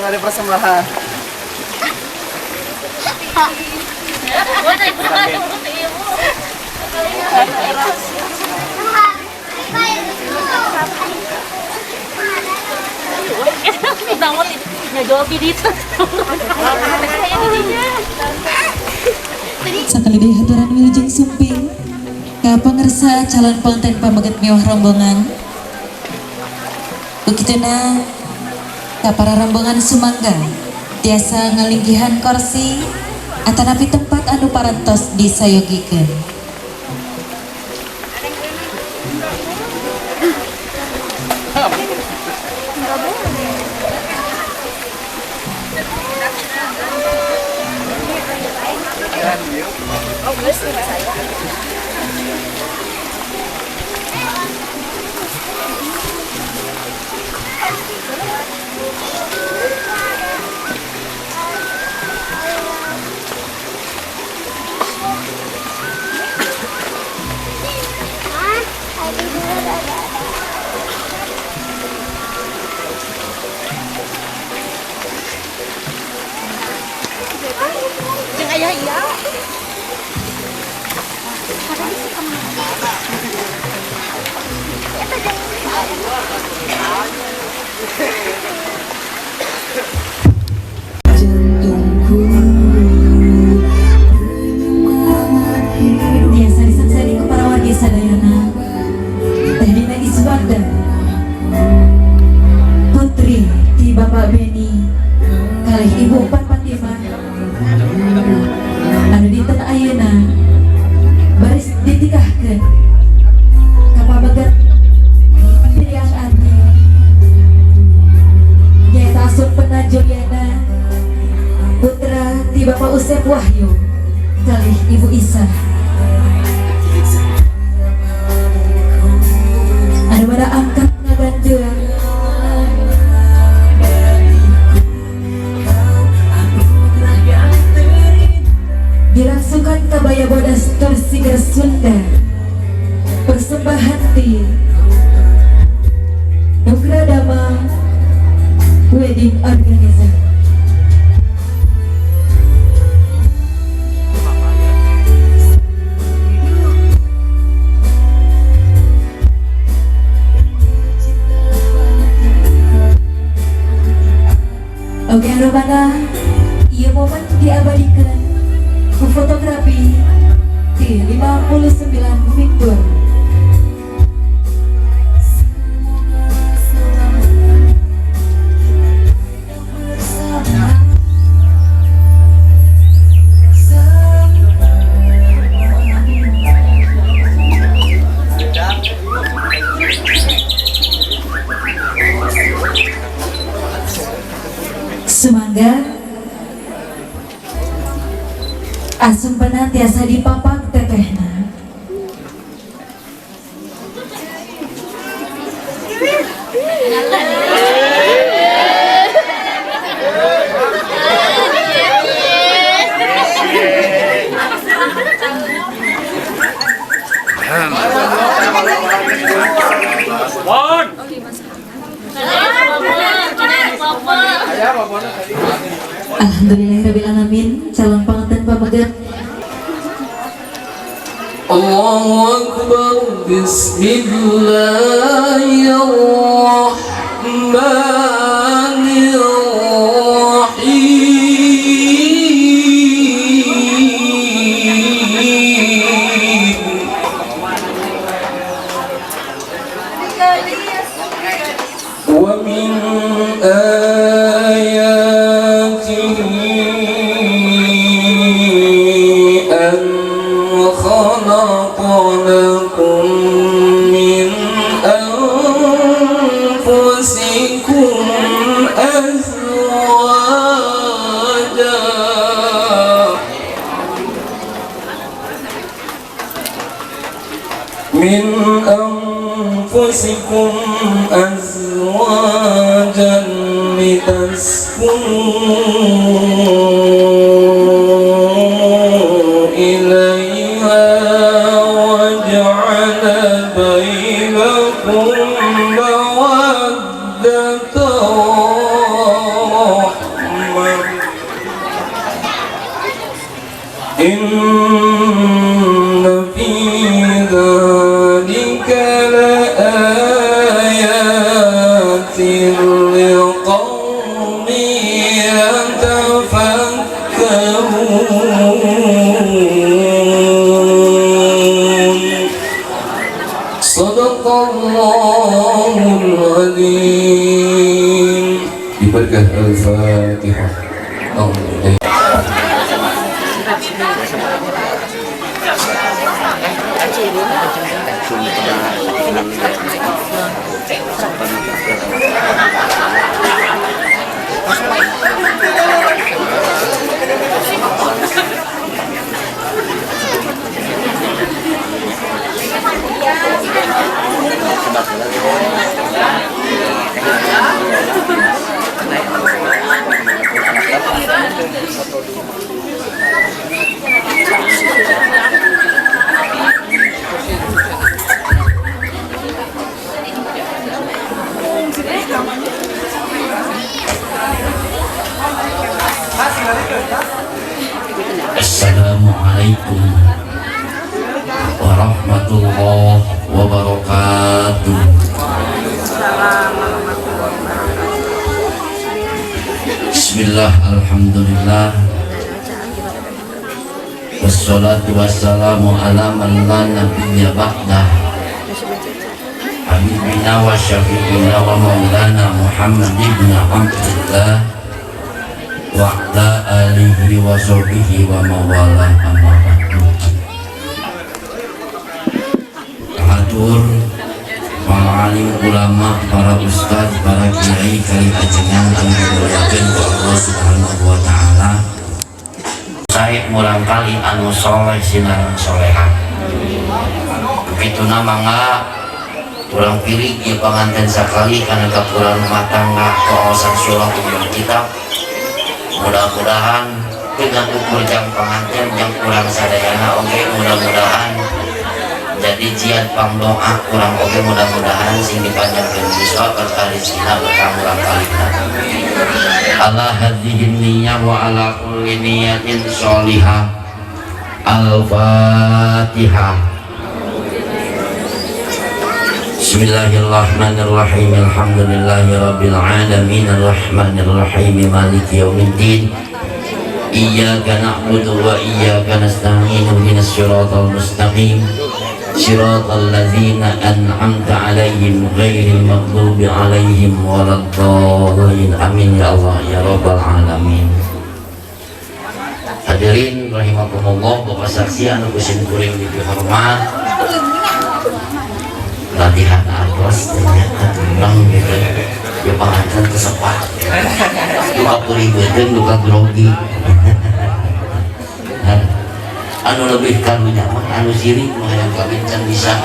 Ada persembahan. Sakali deh haturan wilujeng sumping ka pangersa calon pengantin pamaget mewah rombongan. Begituna ka para rombongan sumangga tiasa ngalinggihan kursi atanapi tempat anu parantos disayogikeun. Biasa disaksani ku para warga sadayana Teh Dina Iswanda putri di Bapak Beni kalih Ibu Pan Fatimah anu dinten ayeuna baris ditikahkeun ka pabeget Priang Ati nyaeta asup penajoyana putra di Bapak Usep Wahyu kalih Ibu Isa anu bada angkat ngagandeung dirangsukan kabaya bodas Torsiga Sunda persembahan ti Nugra Dama Wedding Organizer. Oke, anu mana ieu momen diabadikan ku fotografi di 59 Victor. Sumangga asumpana tiasa dipapak tetehna Alhamdulillahirrabbilalamin. Calon pengantin pamegat. Allahu Akbar. Bismillahirrahmanirrahim. Wa min من أنفسكم أزواجا لتسكنوا إليها وجعل بينكم مودة ورحمة إن في ذلك لآيات لقوم يتفكرون صدق الله العظيم. Diberkah Al-Fatihah. Assalamualaikum warahmatullahi wabarakatuh. Bismillah, alhamdulillah, wassalatu wassalamu ala man la nabiyya ba'dah, habibina wa syafiqina wa maulana Muhammad ibn Abdullah wa ala alihi wa sahbihi wa mawalah, amma ba'du. Hatur para alim ulama, para ustaz, para kiai kali ajengan anu dimuliakeun ku Allah Subhanahu wa taala. Sae murang kali anu soleh sinareng solehah. Kituna mangga urang pilih ieu panganten sakali kana kapuran rumah tangga kaosan surah umum kitab. Mudah-mudahan dengan ukur jang pengantin yang kurang sadayana oke, mudah-mudahan jadi jian pangdoa kurang oke, mudah-mudahan sing dipanjangkeun siswa berkarisina berkah urang kalina. Ala hadhihi niyyah wa ala kulli niyatin sholihah. Al-Fatihah. Bismillahirrahmanirrahim. Alhamdulillahirabbil alamin arrahmanirrahim maliki yaumiddin. Iyyaka na'budu wa iyyaka nasta'in ihdinas siratal mustaqim siratal ladzina an'amta 'alaihim ghairil maghdubi 'alaihim waladdallin. Amin ya Allah ya rabbal alamin. Hadirin rahimakumullah, Bapak saksi anu kusin kuring dihormat. Latihan artos ternyata tembang gitu ya, panganten tesepat luka puribeuteuh luka grogi. Anu lebih karunya mah anu sirik mah yang kawin can bisa.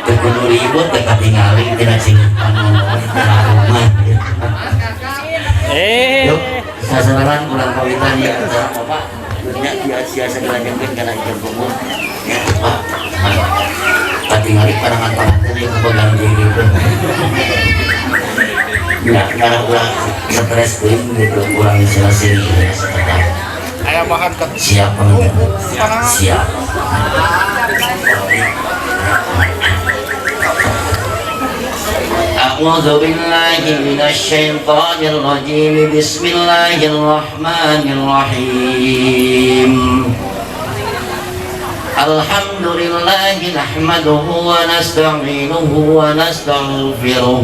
Teu kudu ribut teh katingali tina sing anu rumah. Yuk sasaran kurang kawitan ya Bapak, dunia sia-sia segala jengkin karena ikan kumur ya Pak. tinggal parangan pengantin dia kepegang diri nggak karena kurang stres gitu kurang isolasi ya tetap ayam makan ke siap pengantin siap. أعوذ بالله من الشيطان الرجيم بسم الله الرحمن الرحيم الحمد لله نحمده ونستعينه ونستغفره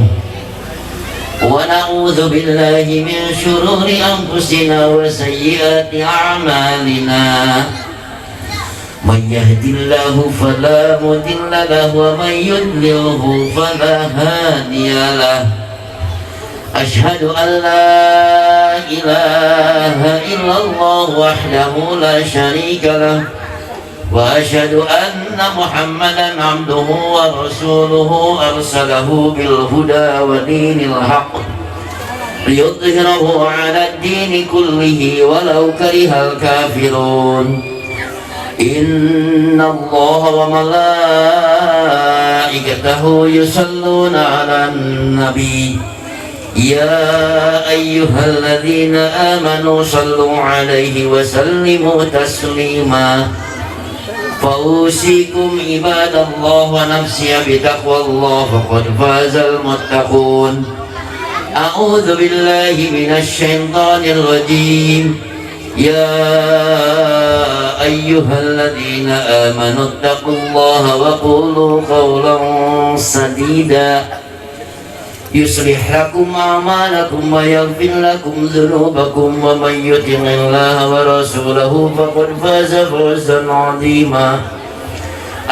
ونعوذ بالله من شرور أنفسنا وسيئات أعمالنا من يهد الله فلا مضل له ومن يضلله فلا هادي له أشهد أن لا إله إلا الله وحده لا شريك له وأشهد أن محمدا عبده ورسوله أرسله بالهدى ودين الحق ليظهره على الدين كله ولو كره الكافرون إن الله وملائكته يصلون على النبي يا أيها الذين آمنوا صلوا عليه وسلموا تسليما فأوصيكم عباد الله ونفسي بتقوى الله فقد فاز المتقون أعوذ بالله من الشيطان الرجيم يا أيها الذين آمنوا اتقوا الله وقولوا قولا سديدا يصلح لكم أعمالكم ويغفر لكم ذنوبكم ومن يطع الله ورسوله فقد فاز فوزا عظيما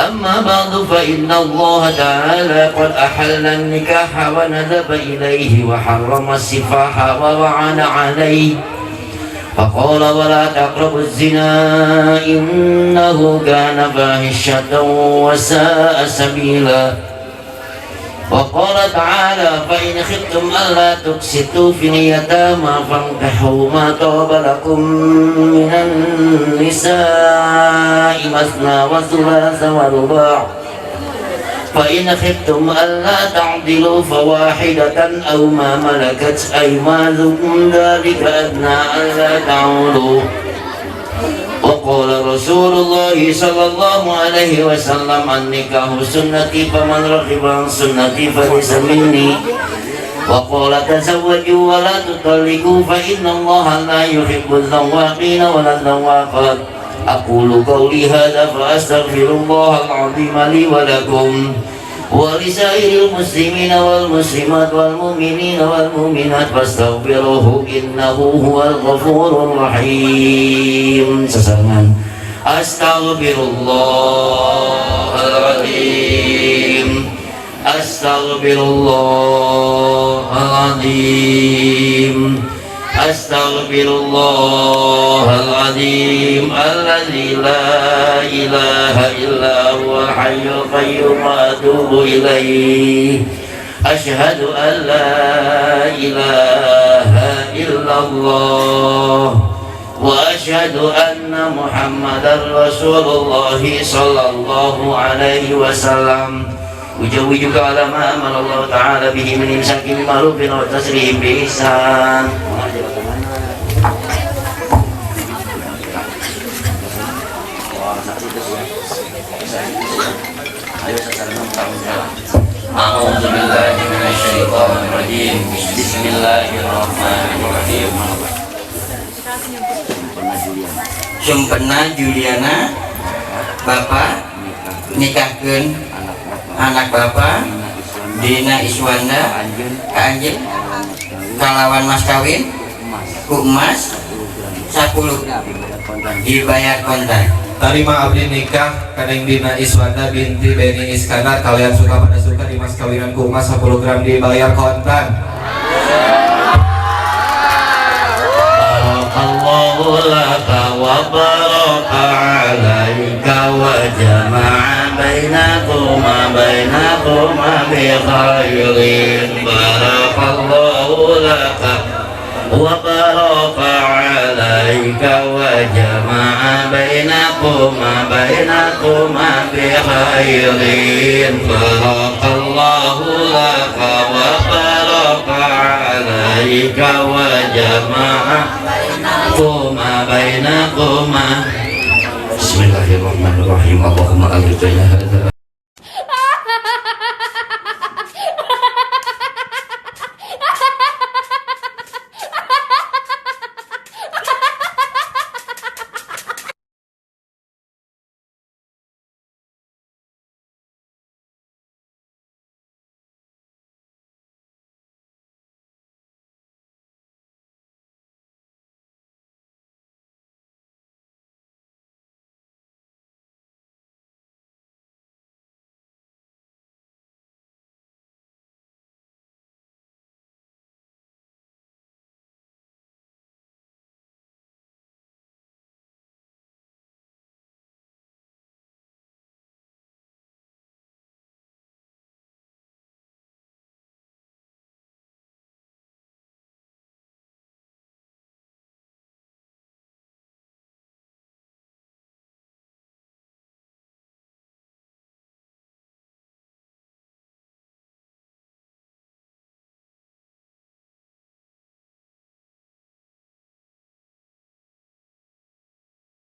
أما بعد فإن الله تعالى قد أحل النكاح وندب إليه وحرم السفاح ووعد عليه فقال ولا تقربوا الزنا إنه كان فاحشة وساء سبيلا وقال تعالى فإن خفتم ألا تقسطوا في اليتامى فانكحوا ما طاب لكم من النساء مثنى وثلاث ورباع فإن خفتم ألا تعدلوا فواحدة أو ما ملكت أيمانكم ذلك أدنى ألا تعولوا وقال رسول الله صلى الله عليه وسلم النكاح سنتي فمن رغب عن سنتي فليس مني وقال تزوجوا ولا تطلقوا فإن الله لا يحب الذواقين ولا الذواقات أقول قولي هذا فأستغفر الله العظيم لي ولكم ولسائر المسلمين والمسلمات والمؤمنين والمؤمنات فاستغفروه إنه هو الغفور الرحيم. Sesarangan Astaghfirullahaladzim Astaghfirullahaladzim Astaghfirullahaladzim alladzi la ilaha illa huwal hayyul qayyum wa atubu ilaihi asyhadu an la ilaha illallah wa asyhadu anna muhammadar rasulullah sallallahu alaihi wasallam وجوجك على ما أمر الله تعالى به من إمساك بمعروف وتسريح بإحسان. أعوذ بالله من الشيطان الرجيم بسم الله الرحمن الرحيم. Sumpena Juliana Bapak nikahkeun anak Bapak Dina Iswanda Anjil kalawan mas kawin ku emas 10 dibayar kontan. Tarima abdi nikah kadang Dina Iswanda binti Beni Iskandar kalian suka pada suka di mas kawinan ku emas 10 gram dibayar kontan. Barakallahu laka wa baraka alaika wa jama'a bainakuma bi khairin. Barakallahu laka wa baraka alaika wa jama'a bainakuma bi khairin barakallahu laka wa baraka alaika wa jama'a bainakuma. Bismillahirrahmanirrahim. Allahumma alif